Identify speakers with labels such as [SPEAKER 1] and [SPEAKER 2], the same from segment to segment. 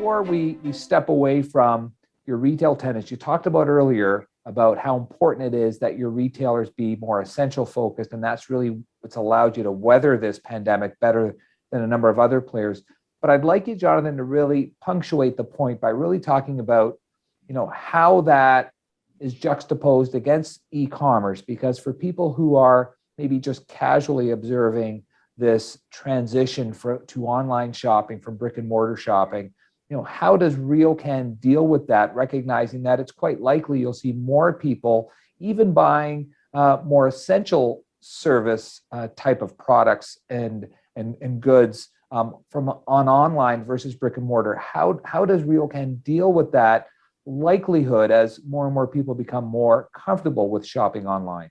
[SPEAKER 1] before we step away from your retail tenants, you talked about earlier about how important it is that your retailers be more essential focused, and that's really what's allowed you to weather this pandemic better than a number of other players. But I'd like you, Jonathan, to really punctuate the point by really talking about, how that is juxtaposed against e-commerce, because for people who are maybe just casually observing this transition to online shopping from brick and mortar shopping, how does RioCan deal with that, recognizing that it's quite likely you'll see more people even buying more essential service type of products and goods from online versus brick and mortar? How does RioCan deal with that likelihood as more and more people become more comfortable with shopping online?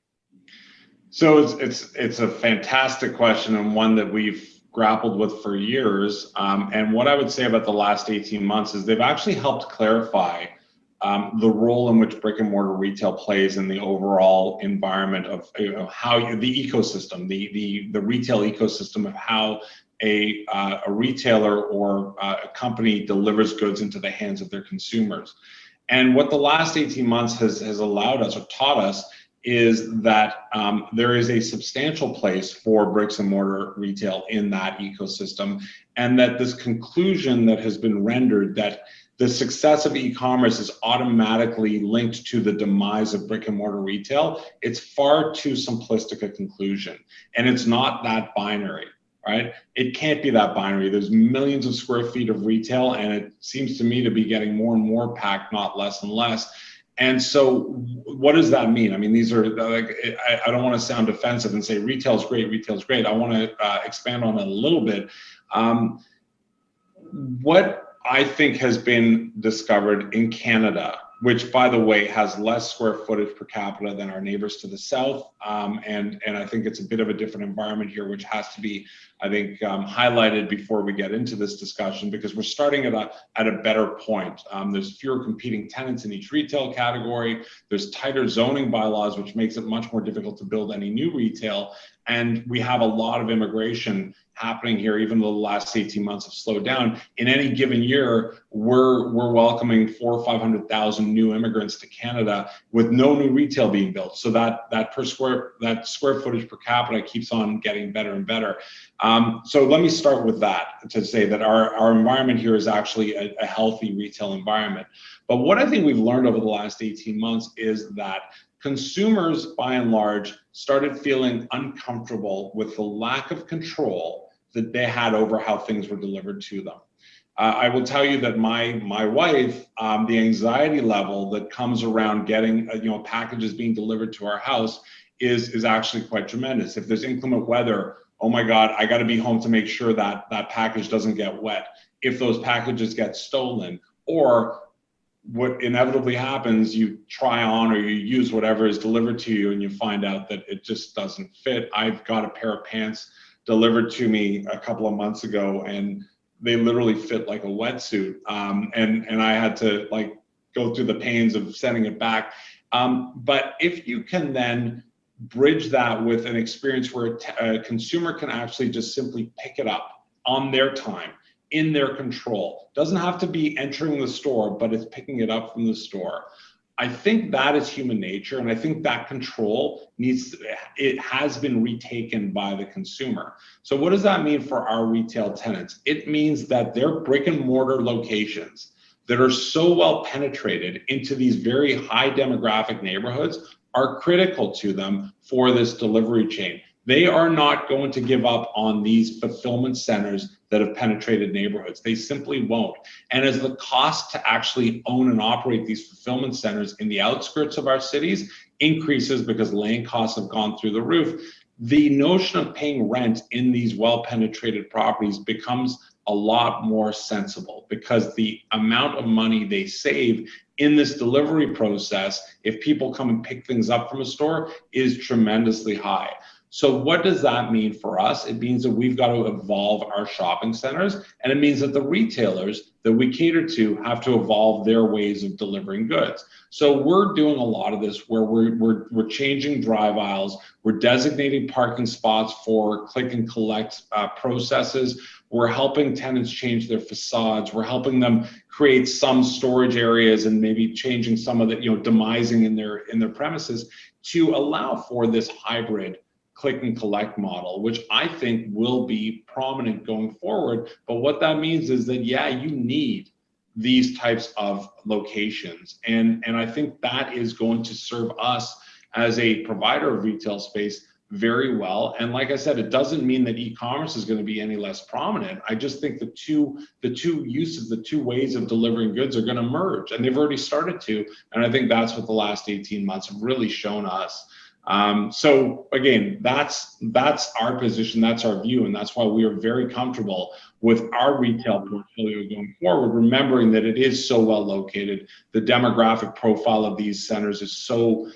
[SPEAKER 2] So it's a fantastic question, and one that we've grappled with for years. And what I would say about the last 18 months is they've actually helped clarify the role in which brick and mortar retail plays in the overall environment of how the ecosystem, the retail ecosystem of how a retailer or a company delivers goods into the hands of their consumers. And what the last 18 months has allowed us or taught us is that there is a substantial place for bricks and mortar retail in that ecosystem, and that this conclusion that has been rendered that the success of e-commerce is automatically linked to the demise of brick and mortar retail, it's far too simplistic a conclusion, and it's not that binary. Right? It can't be that binary. There's millions of square feet of retail, and it seems to me to be getting more and more packed, not less and less. And so what does that mean? I mean, these are like, I don't want to sound offensive and say retail's great, retail's great. I want to expand on it a little bit. What I think has been discovered in Canada, which by the way has less square footage per capita than our neighbors to the south, and I think it's a bit of a different environment here, which has to be, I think, highlighted before we get into this discussion, because we're starting at a better point. There's fewer competing tenants in each retail category. There's tighter zoning bylaws, which makes it much more difficult to build any new retail. And we have a lot of immigration happening here, even though the last 18 months have slowed down. In any given year, we're welcoming 400,000 or 500,000 new immigrants to Canada with no new retail being built. So that square footage per capita keeps on getting better and better. So let me start with that to say that our environment here is actually a healthy retail environment. But what I think we've learned over the last 18 months is that consumers, by and large, started feeling uncomfortable with the lack of control that they had over how things were delivered to them. I will tell you that my wife, the anxiety level that comes around getting packages being delivered to our house is actually quite tremendous. If there's inclement weather, oh my God, I got to be home to make sure that that package doesn't get wet. If those packages get stolen, or what inevitably happens, you try on or you use whatever is delivered to you and you find out that it just doesn't fit. I've got a pair of pants delivered to me a couple of months ago, and they literally fit like a wetsuit. And I had to go through the pains of sending it back. But if you can then bridge that with an experience where a consumer can actually just simply pick it up on their time, in their control. Doesn't have to be entering the store, but it's picking it up from the store. I think that is human nature, and I think that control it has been retaken by the consumer. So what does that mean for our retail tenants? It means that their brick and mortar locations that are so well penetrated into these very high demographic neighborhoods are critical to them for this delivery chain. They are not going to give up on these fulfillment centers that have penetrated neighborhoods. They simply won't. And as the cost to actually own and operate these fulfillment centers in the outskirts of our cities increases because land costs have gone through the roof, the notion of paying rent in these well-penetrated properties becomes a lot more sensible, because the amount of money they save in this delivery process, if people come and pick things up from a store, is tremendously high. So what does that mean for us? It means that we've got to evolve our shopping centers, and it means that the retailers that we cater to have to evolve their ways of delivering goods. So we're doing a lot of this where we're changing drive aisles, we're designating parking spots for click and collect processes. We're helping tenants change their facades. We're helping them create some storage areas and maybe changing some of the, demising in their premises to allow for this hybrid click and collect model, which I think will be prominent going forward. But what that means is that, yeah, you need these types of locations. And I think that is going to serve us as a provider of retail space very well. And like I said, it doesn't mean that e-commerce is going to be any less prominent. I just think the two uses, the two ways of delivering goods are going to merge, and they've already started to. And I think that's what the last 18 months have really shown us. So again, that's our position, that's our view, and that's why we are very comfortable with our retail portfolio going forward, remembering that it is so well located. The demographic profile of these centers is so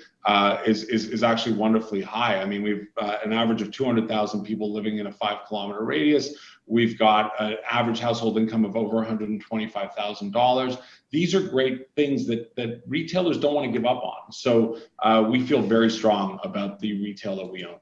[SPEAKER 2] is actually wonderfully high. I mean, we've an average of 200,000 people living in a 5-kilometer radius. We've got an average household income of over $125,000. These are great things that retailers don't want to give up on. So we feel very strong about the retail that we own.